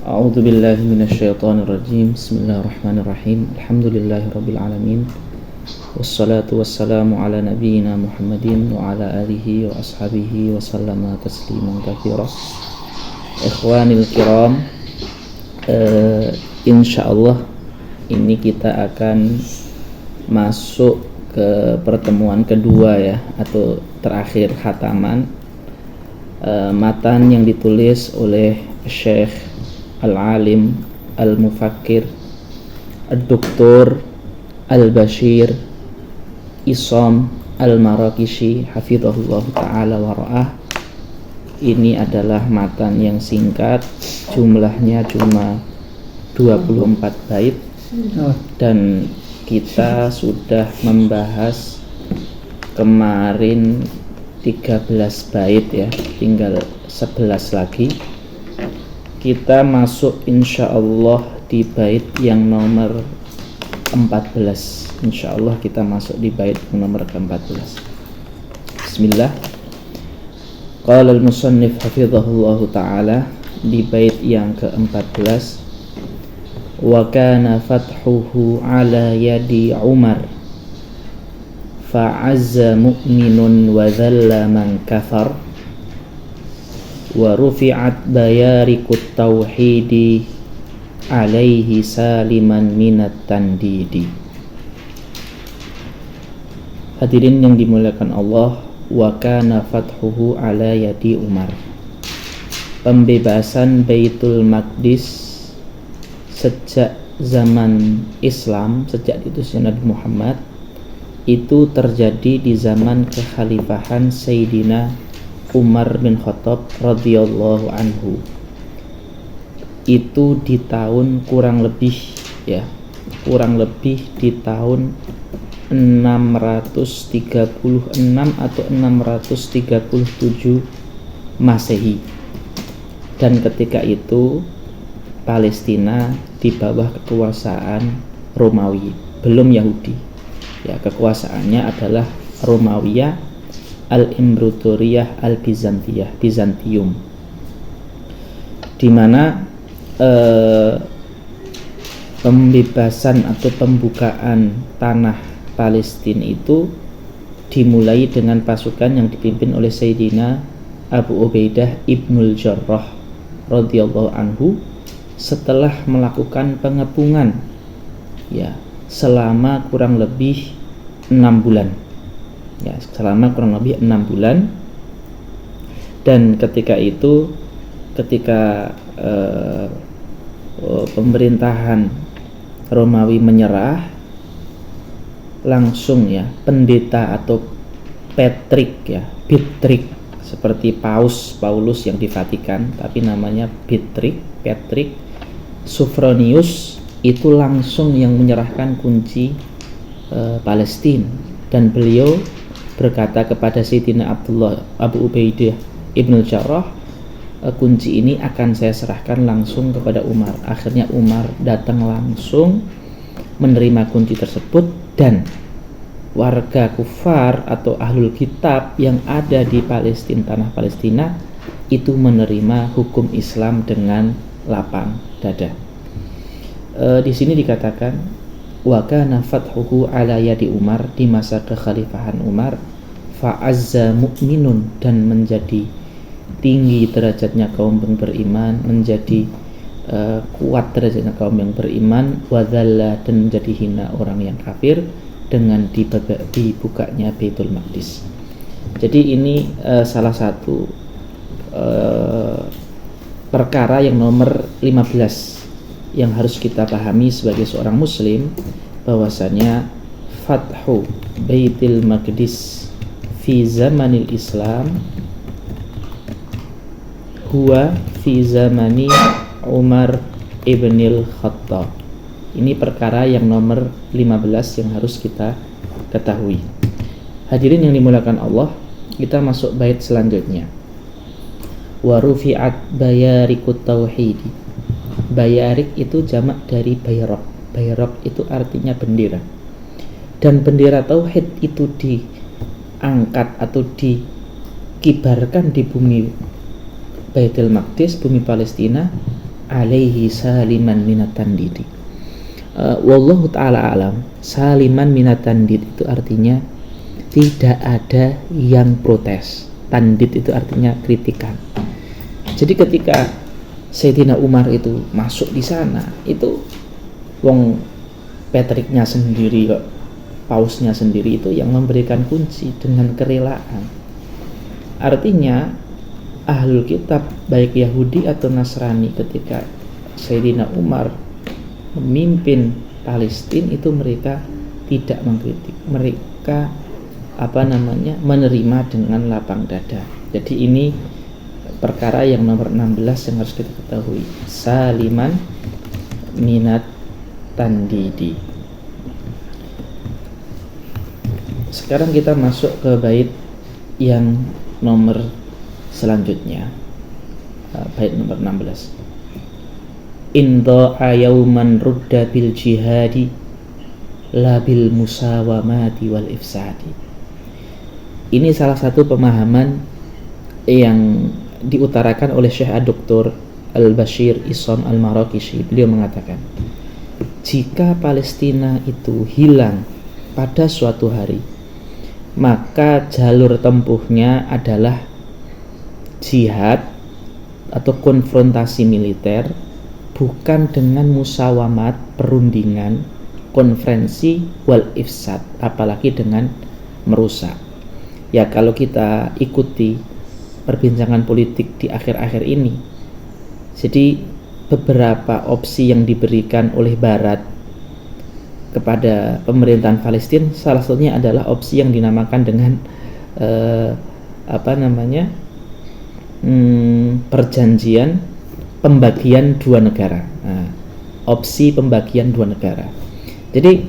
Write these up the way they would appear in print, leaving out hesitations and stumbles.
A'udzu billahi minasyaitonir rajim. Bismillahirrahmanirrahim. Alhamdulillahirabbil alamin. Wassalatu wassalamu ala nabiyyina Muhammadin wa ala alihi wa ashabihi wa sallama tasliman katsira. Ikhwanil kiram, insyaallah ini kita akan masuk ke pertemuan kedua ya, atau terakhir khataman matan yang ditulis oleh Syekh Al-Alim Al-Mufakkir Ad-Doktor Al-Bashir Isam Al-Marakishi hafizahullah ta'ala wa ra'ah. Ini adalah matan yang singkat, jumlahnya cuma 24 bait, dan kita sudah membahas kemarin 13 bait ya, tinggal 11 lagi. Kita masuk insyaallah di bait yang nomor 14. Insyaallah kita masuk di bait yang nomor ke-14. Bismillah. Qala al-musannif hafizahullahu ta'ala di bait yang ke-14, wa kana fathuhu ala yadi Umar fa'azza mu'minun wa dhalla man kafar wa rufi'at bayarikut tauhidi alaihi saliman minat tandidi. Hadirin yang dimuliakan Allah, wa kana fathuhu ala yadi Umar, pembebasan Baitul Maqdis sejak zaman Islam, sejak diutusnya Nabi Muhammad, itu terjadi di zaman kekhalifahan Sayyidina Umar bin Khattab radhiyallahu anhu. Itu di tahun kurang lebih di tahun 636 atau 637 Masehi. Dan ketika itu Palestina di bawah kekuasaan Romawi, belum Yahudi. Ya, kekuasaannya adalah Romawiyah Al-Imperatoriyah Al-Bizantiyah, Bizantium, di mana pembebasan atau pembukaan tanah Palestina itu dimulai dengan pasukan yang dipimpin oleh Sayyidina Abu Ubaidah Ibnul Jarrah radhiyallahu anhu, setelah melakukan pengepungan ya selama kurang lebih 6 bulan. Ya, selama kurang lebih 6 bulan. Dan ketika itu, ketika pemerintahan Romawi menyerah, langsung ya pendeta atau Patrick seperti Paulus yang di Vatikan, tapi namanya Patrick Sophronius, itu langsung yang menyerahkan kunci Palestina, dan beliau berkata kepada Sayyidina Abu Ubaidah Ibnul Jarrah, kunci ini akan saya serahkan langsung kepada Umar. Akhirnya Umar datang langsung menerima kunci tersebut, dan warga kufar atau ahlul kitab yang ada di Palestina, tanah Palestina, itu menerima hukum Islam dengan lapang dada. Di sini dikatakan wa kana fathuhu ala yadi Umar, di masa kekhalifahan Umar, fa'azza mu'minun, dan menjadi tinggi derajatnya kaum yang beriman, menjadi kuat derajatnya kaum yang beriman, wa dhalla, dan menjadi hina orang yang kafir dengan dibukanya Baitul Maqdis. Jadi ini salah satu perkara yang nomor 15 yang harus kita pahami sebagai seorang muslim, bahwasanya fathu Baitul Maqdis fi zamanil Islam huwa fi zamani Umar ibnil Khattab. Ini perkara yang nomor 15 yang harus kita ketahui. Hadirin yang dimuliakan Allah, kita masuk bait selanjutnya. Wa rufi'at bayarikut tauhidi. Bayarik itu jamak dari bayraq. Bayraq itu artinya bendera. Dan bendera tauhid itu diangkat atau dikibarkan di bumi Baitul Maqdis, bumi Palestina, alaihi saliman minat tandidi. Wallahu ta'ala alam. Saliman minat tandid itu artinya tidak ada yang protes. Tandid itu artinya kritikan. Jadi ketika Sayyidina Umar itu masuk di sana, itu wong Patricknya sendiri kok, pausnya sendiri itu yang memberikan kunci dengan kerelaan. Artinya ahlul kitab baik Yahudi atau Nasrani ketika Sayyidina Umar memimpin Palestina itu mereka tidak mengkritik, mereka menerima dengan lapang dada. Jadi ini perkara yang nomor 16 yang harus kita ketahui, saliman minat tandidi. Sekarang kita masuk ke bait yang nomor selanjutnya, bait nomor 16. Inda ayauman rudda bil jihadi la bil musawamati wal ifsadi. Ini salah satu pemahaman yang diutarakan oleh Syekh Dr. Al-Bashir Isam Al-Maraqishi. Beliau mengatakan, jika Palestina itu hilang pada suatu hari, maka jalur tempuhnya adalah jihad atau konfrontasi militer, bukan dengan musawamat, perundingan, konferensi, wal ifsad, apalagi dengan merusak. Ya, kalau kita ikuti perbincangan politik di akhir-akhir ini, jadi beberapa opsi yang diberikan oleh Barat kepada pemerintahan Palestina, salah satunya adalah opsi yang dinamakan dengan perjanjian pembagian dua negara. Nah, opsi pembagian dua negara. Jadi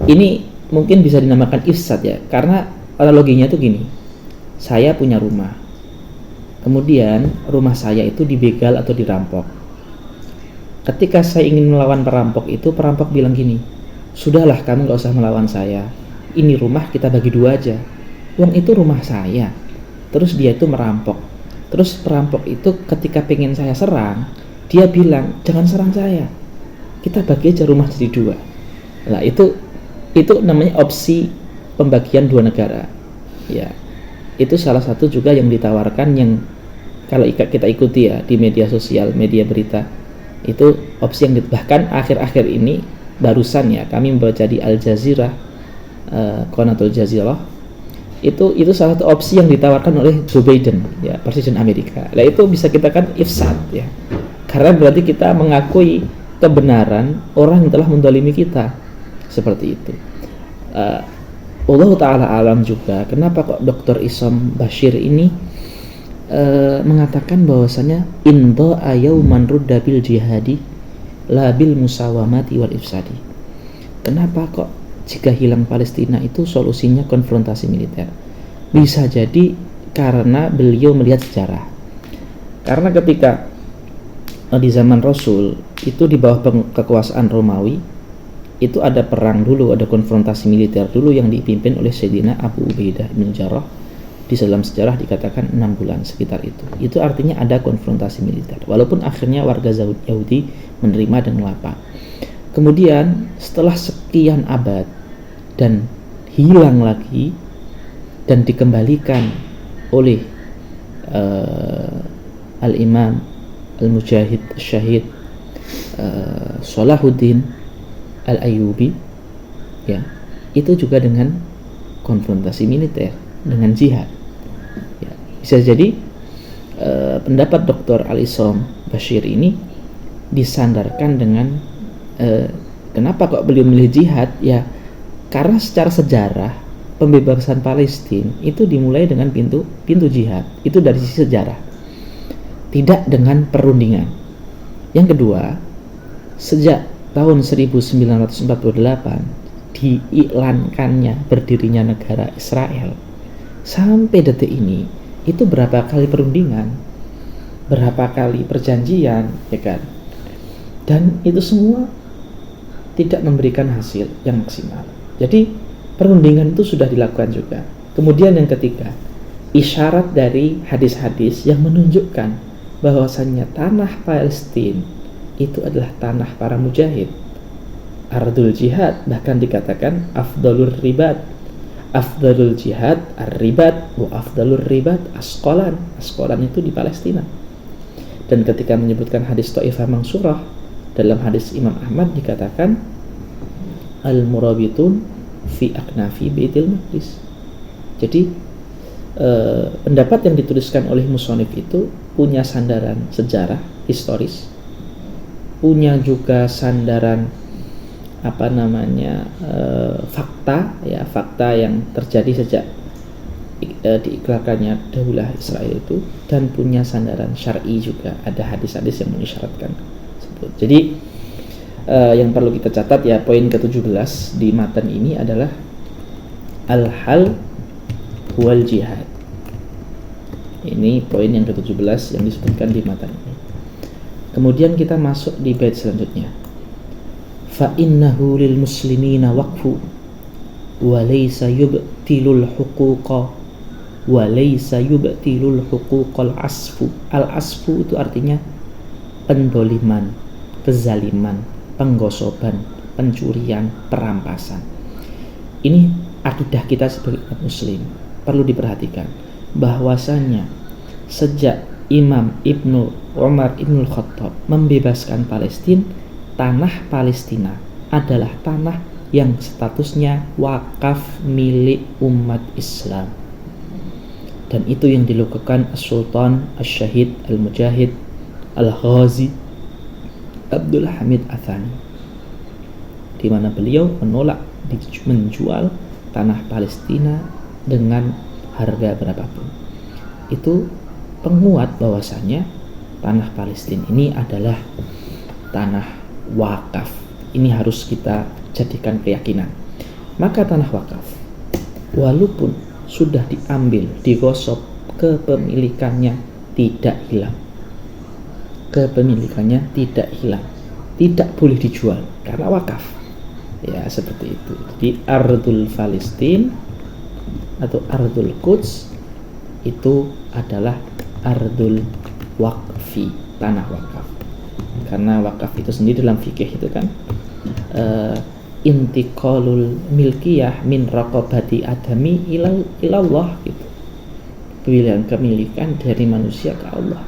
ini mungkin bisa dinamakan ifsad ya, karena analoginya itu gini. Saya punya rumah, kemudian rumah saya itu dibegal atau dirampok. Ketika saya ingin melawan perampok itu, perampok bilang gini, sudahlah kamu gak usah melawan saya, ini rumah kita bagi dua aja. Uang itu rumah saya. Terus dia itu merampok. Terus perampok itu ketika pengen saya serang, dia bilang, jangan serang saya, kita bagi aja rumah jadi dua. Nah itu namanya opsi pembagian dua negara. Ya, itu salah satu juga yang ditawarkan, yang kalau kita ikuti ya di media sosial, media berita, itu opsi yang bahkan akhir-akhir ini barusan ya kami membaca di Al Jazeera, Qanatul Jazeera, itu salah satu opsi yang ditawarkan oleh Joe Biden ya, presiden Amerika. Nah itu bisa kita kan ifsad ya, karena berarti kita mengakui kebenaran orang yang telah mendolimi kita, seperti itu. Allah Ta'ala alam juga kenapa kok Dr. Isam Bashir ini mengatakan bahwasanya inda ayauman rudda bil jihadi la bil musawamati wal ifsadi. Kenapa kok jika hilang Palestina itu solusinya konfrontasi militer? Bisa jadi karena beliau melihat sejarah. Karena ketika di zaman Rasul itu di bawah kekuasaan Romawi, itu ada perang dulu, ada konfrontasi militer dulu yang dipimpin oleh Sayyidina Abu Ubaidah bin Jarrah. Di dalam sejarah dikatakan 6 bulan sekitar itu. Itu artinya ada konfrontasi militer. Walaupun akhirnya warga Yahudi menerima dan lapang. Kemudian setelah sekian abad dan hilang lagi dan dikembalikan oleh Al-Imam Al-Mujahid Syahid Salahuddin Al-Ayyubi ya, itu juga dengan konfrontasi militer, dengan jihad ya. Bisa jadi pendapat Dr. Al-Isam Bashir ini disandarkan dengan kenapa kok beliau memilih jihad ya, karena secara sejarah pembebasan Palestina itu dimulai dengan pintu jihad, itu dari sisi sejarah, tidak dengan perundingan. Yang kedua, sejak tahun 1948 diiklankannya berdirinya negara Israel, sampai detik ini itu berapa kali perundingan, berapa kali perjanjian ya kan, dan itu semua tidak memberikan hasil yang maksimal. Jadi perundingan itu sudah dilakukan juga. Kemudian yang ketiga, isyarat dari hadis-hadis yang menunjukkan bahwasannya tanah Palestina itu adalah tanah para mujahid, ardul jihad, bahkan dikatakan afdalur ribat, afdalul jihad ar-ribat wa afdalur ribat asqalan. Asqalan itu di Palestina. Dan ketika menyebutkan hadis Taifah Mansurah, dalam hadis Imam Ahmad dikatakan al-murabitun fi aknafi Baitul Maqdis. Jadi pendapat yang dituliskan oleh musonif itu punya sandaran sejarah historis, punya juga sandaran fakta yang terjadi sejak diikrarkannya daulah Israel itu, dan punya sandaran syar'i juga, ada hadis-hadis yang mengisyaratkan tersebut. Jadi yang perlu kita catat ya, poin ke-17 di matan ini adalah al-hal wal jihad. Ini poin yang ke-17 yang disebutkan di matan ini. Kemudian kita masuk di bait selanjutnya. Fa innahu lil muslimina waqfu wa laysa yubtilul huquqa wa laysa yubtilul huquqal asfu. Al asfu itu artinya pendoliman, kezaliman, penggosoban, pencurian, perampasan. Ini akidah kita sebagai umat muslim. Perlu diperhatikan bahwasannya sejak Imam Ibnu Umar Ibnul Khattab membebaskan Palestina, tanah Palestina adalah tanah yang statusnya wakaf milik umat Islam. Dan itu yang dilakukan Sultan Al-Syahid Al-Mujahid Al-Ghazi Abdul Hamid Athani, di mana beliau menolak menjual tanah Palestina dengan harga berapapun. Itu penguat bahwasanya tanah Palestina ini adalah tanah wakaf. Ini harus kita jadikan keyakinan. Maka tanah wakaf, walaupun sudah diambil, digosok, kepemilikannya tidak hilang. Kepemilikannya tidak hilang, tidak boleh dijual karena wakaf. Ya, seperti itu. Di Ardul Palestina atau Ardul Quds itu adalah Ardul Waqfi, tanah wakaf. Karena wakaf itu sendiri dalam fikih itu kan intiqalul milkiyah min raqabati adami ilallah gitu. Pilihan kepemilikan dari manusia ke Allah.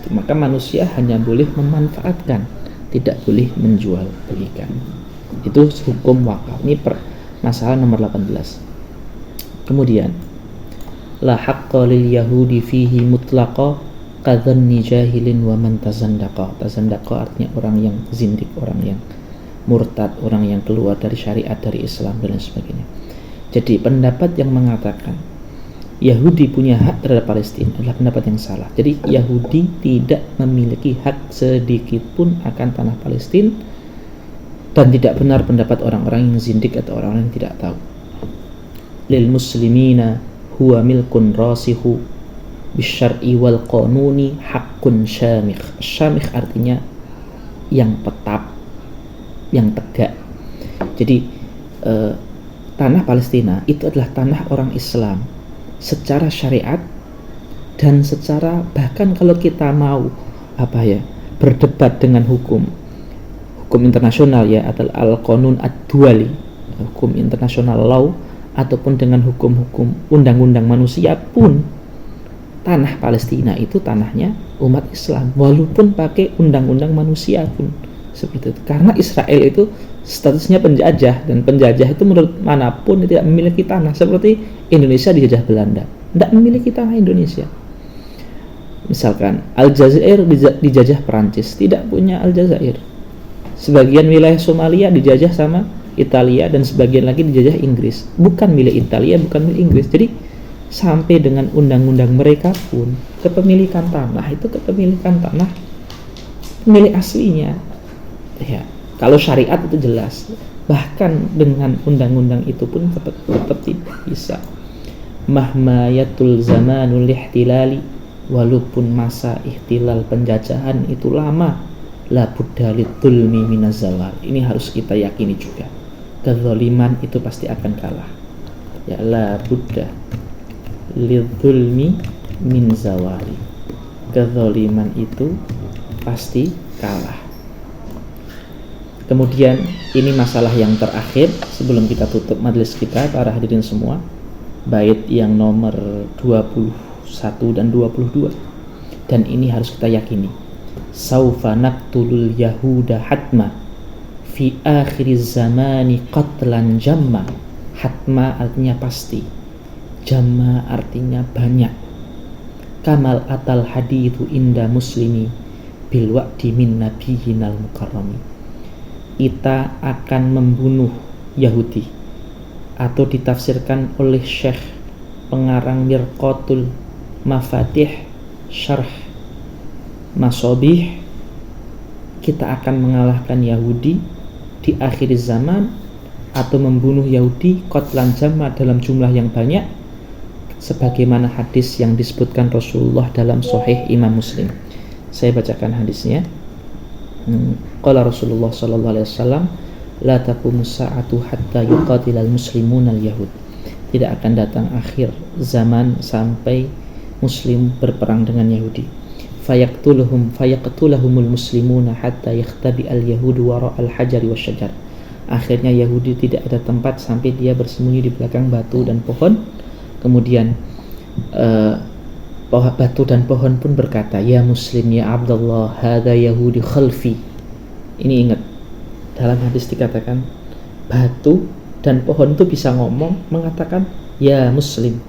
Maka manusia hanya boleh memanfaatkan, tidak boleh menjual belikan. Itu hukum wakaf. Ini masalah nomor 18. Kemudian la haqqa lil yahudi fihi mutlaqa kadhanni jahilin wa man tazandaqa. Tazandaqa artinya orang yang zindik, orang yang murtad, orang yang keluar dari syariat, dari Islam dan lain sebagainya. Jadi pendapat yang mengatakan Yahudi punya hak terhadap Palestina adalah pendapat yang salah. Jadi Yahudi tidak memiliki hak sedikit pun akan tanah Palestina, dan tidak benar pendapat orang-orang yang zindik atau orang-orang yang tidak tahu. Lil muslimina huwa milkun rasihu bisyar'i wal qanuni haqqun syamikh. Syamikh artinya yang tetap, yang tegak. Jadi tanah Palestina itu adalah tanah orang Islam secara syariat dan secara, bahkan kalau kita mau berdebat dengan hukum internasional ya, atau al-qanun ad-duali, hukum internasional law, ataupun dengan hukum-hukum undang-undang manusia pun, tanah Palestina itu tanahnya umat Islam walaupun pakai undang-undang manusia pun seperti itu. Karena Israel itu statusnya penjajah, dan penjajah itu menurut manapun tidak memiliki tanah. Seperti Indonesia dijajah Belanda, tidak memiliki tanah Indonesia. Misalkan Aljazair dijajah Perancis, tidak punya Aljazair. Sebagian wilayah Somalia dijajah sama Italia, dan sebagian lagi dijajah Inggris, bukan milik Italia, bukan milik Inggris. Jadi sampai dengan undang-undang mereka pun kepemilikan tanah itu kepemilikan tanah milik aslinya ya. Kalau syariat itu jelas, bahkan dengan undang-undang itu pun tetap tidak bisa. Mahmayatul zamanul ihtilali, walaupun masa ihtilal penjajahan itu lama, la budda lidzulmi minaz zawal. Ini harus kita yakini juga. Kezaliman itu pasti akan kalah. Ya, la budda lidzulmi min zawali. kezaliman itu pasti kalah. Kemudian ini masalah yang terakhir sebelum kita tutup majelis kita, para hadirin semua, bait yang nomor 21 dan 22. Dan ini harus kita yakini. Saufa naqtulul yahuda hatma fi akhir zamani qatlan jamma. Hatma artinya pasti, jamma artinya banyak. Kamal atal hadithu inda muslimi bil wa'di min nabiyyinal mukarrami. Kita akan membunuh Yahudi, atau ditafsirkan oleh Syekh pengarang Mirqatul Mafatih Syarh Masobih, kita akan mengalahkan Yahudi di akhir zaman, atau membunuh Yahudi qatlan jamma dalam jumlah yang banyak, sebagaimana hadis yang disebutkan Rasulullah dalam Sahih Imam Muslim. Saya bacakan hadisnya. Qala Rasulullah sallallahu alaihi wasallam, la taqumus sa'atu hatta yuqatilal muslimun al-yahud. Tidak akan datang akhir zaman sampai muslim berperang dengan Yahudi. Fayaqtuluhumul muslimuna hatta yakhtabi al-yahudu wara al-hajari wasyajar. Akhirnya Yahudi tidak ada tempat sampai dia bersembunyi di belakang batu dan pohon. Kemudian batu dan pohon pun berkata, ya muslim ya Abdullah, hadha Yahudi khalfi. Ini ingat, dalam hadis dikatakan batu dan pohon itu bisa ngomong, mengatakan ya muslim,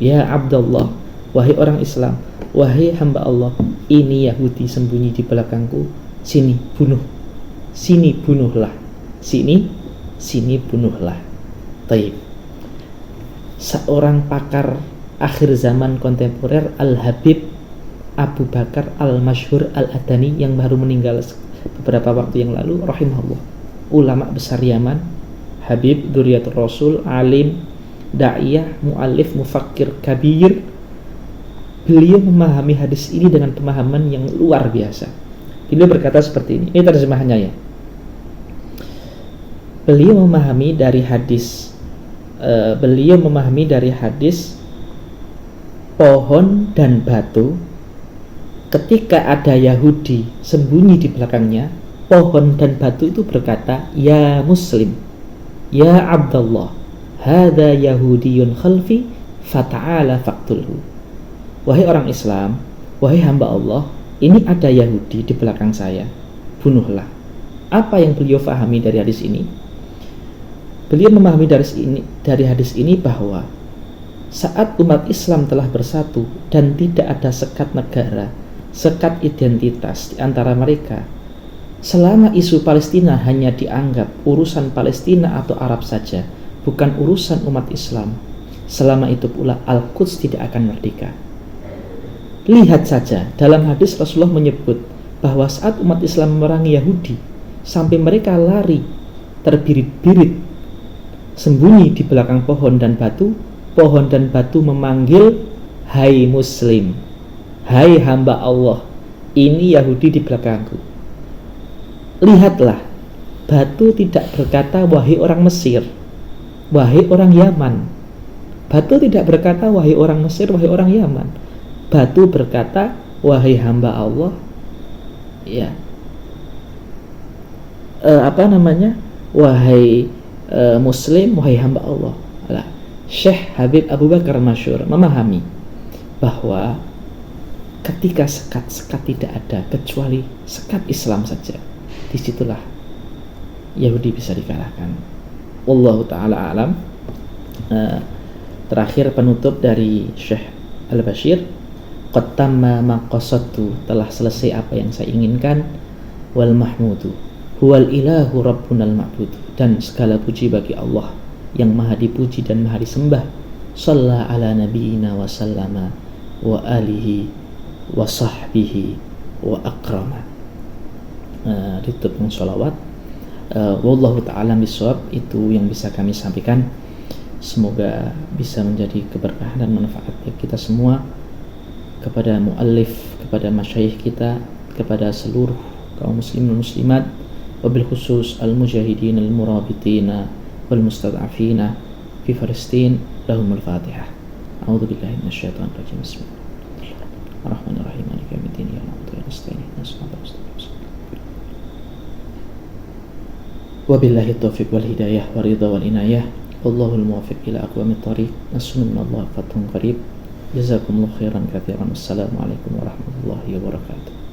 ya Abdullah, wahai orang Islam, wahai hamba Allah, ini Yahudi sembunyi di belakangku, sini bunuh, sini bunuhlah, sini bunuhlah. Taib. Seorang pakar akhir zaman kontemporer, Al-Habib Abu Bakar Al-Masyhur Al-Adani, yang baru meninggal beberapa waktu yang lalu, rahimahullah, ulama besar Yaman, Habib Dzurriyyatur Rasul, alim, da'iyah, mu'allif, mufakkir kabir. Beliau memahami hadis ini dengan pemahaman yang luar biasa. Beliau berkata seperti ini terjemahannya ya. Beliau memahami dari hadis pohon dan batu. Ketika ada Yahudi sembunyi di belakangnya, pohon dan batu itu berkata, ya muslim, ya Abdullah, hadha Yahudiyun khalfi fata'ala faqtulhu. Wahai orang Islam, wahai hamba Allah, ini ada Yahudi di belakang saya, bunuhlah. Apa yang beliau fahami dari hadis ini? Beliau memahami dari hadis ini bahwa saat umat Islam telah bersatu dan tidak ada sekat negara, sekat identitas di antara mereka, selama isu Palestina hanya dianggap urusan Palestina atau Arab saja, bukan urusan umat Islam, selama itu pula Al-Quds tidak akan merdeka. Lihat saja, dalam hadis Rasulullah menyebut bahwa saat umat Islam memerangi Yahudi, sampai mereka lari terbirit-birit sembunyi di belakang pohon dan batu memanggil, hai muslim, hai hamba Allah, ini Yahudi di belakangku. Lihatlah, batu tidak berkata wahai orang Mesir, wahai orang Yaman. Batu tidak berkata wahai orang Mesir, wahai orang Yaman. Batu berkata wahai hamba Allah, ya, wahai muslim, wahai hamba Allah. Syekh Habib Abu Bakar Masyhur memahami bahwa ketika sekat-sekat tidak ada kecuali sekat Islam saja, disitulah Yahudi bisa dikalahkan. Wallahu ta'ala alam. Terakhir penutup dari Syekh Al-Bashir, qad tamma ma qasadtu, telah selesai apa yang saya inginkan, wal mahmudu huwal ilahu rabbunal ma'bud, dan segala puji bagi Allah yang maha dipuji dan maha disembah. Shalla ala nabiyina wa sallama wa alihi wa sahbihi wa akrama. Ditutup dengan sholawat. Wallahu ta'ala bisawab. Itu yang bisa kami sampaikan. Semoga bisa menjadi keberkahan dan manfaat bagi kita semua, kepada muallif, kepada masyayikh kita, kepada seluruh kaum muslimin dan muslimat, wabil khusus al-mujahidin al-murabitina wal mustad'afina fi Palestin. Lahumul Fatihah. A'udzu billahi minasyaitonir rajim. Bismillah. Ar-Rahmanir-Rahim. Maliki yaumiddin. Iyyaka na'budu wa iyyaka nasta'in. Ihdinas siratal mustaqim. Wabillahi taufiq wal hidayah wa ridha wal inayah. Wallahul muwaffiq ila aqwamit thariq. Nasrun minallahi fathun qarib. Jazakumullahu khairan katsiran. Wassalamualaikum warahmatullahi wabarakatuh.